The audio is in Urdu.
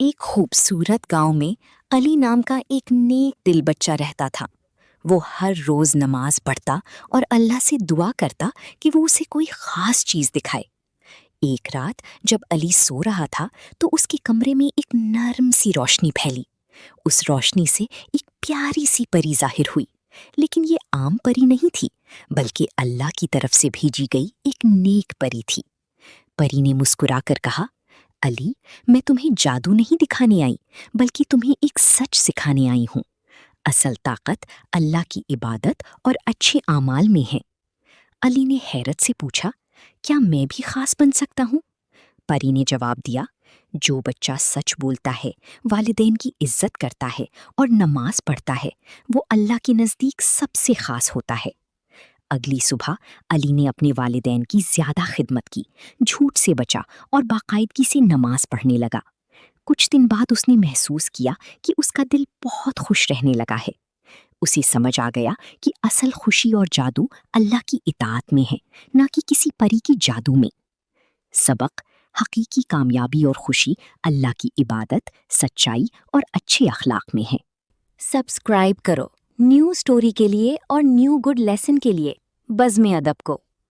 ایک خوبصورت گاؤں میں علی نام کا ایک نیک دل بچہ رہتا تھا۔ وہ ہر روز نماز پڑھتا اور اللہ سے دعا کرتا کہ وہ اسے کوئی خاص چیز دکھائے۔ ایک رات جب علی سو رہا تھا تو اس کے کمرے میں ایک نرم سی روشنی پھیلی۔ اس روشنی سے ایک پیاری سی پری ظاہر ہوئی، لیکن یہ عام پری نہیں تھی، بلکہ اللہ کی طرف سے بھیجی گئی ایک نیک پری تھی۔ پری نے مسکرا کر کہا، علی، میں تمہیں جادو نہیں دکھانے آئی، بلکہ تمہیں ایک سچ سکھانے آئی ہوں۔ اصل طاقت اللہ کی عبادت اور اچھے اعمال میں ہے۔ علی نے حیرت سے پوچھا، کیا میں بھی خاص بن سکتا ہوں؟ پری نے جواب دیا، جو بچہ سچ بولتا ہے، والدین کی عزت کرتا ہے اور نماز پڑھتا ہے، وہ اللہ کے نزدیک سب سے خاص ہوتا ہے۔ اگلی صبح علی نے اپنے والدین کی زیادہ خدمت کی، جھوٹ سے بچا اور باقاعدگی سے نماز پڑھنے لگا۔ کچھ دن بعد اس نے محسوس کیا کہ اس کا دل بہت خوش رہنے لگا ہے۔ اسے سمجھ آ گیا کہ اصل خوشی اور جادو اللہ کی اطاعت میں ہے، نہ کہ کسی پری کی جادو میں۔ سبق: حقیقی کامیابی اور خوشی اللہ کی عبادت، سچائی اور اچھے اخلاق میں ہے۔ سبسکرائب کرو نیو سٹوری کے لیے اور نیو گڈ لیسن کے لیے بزم ادب کو۔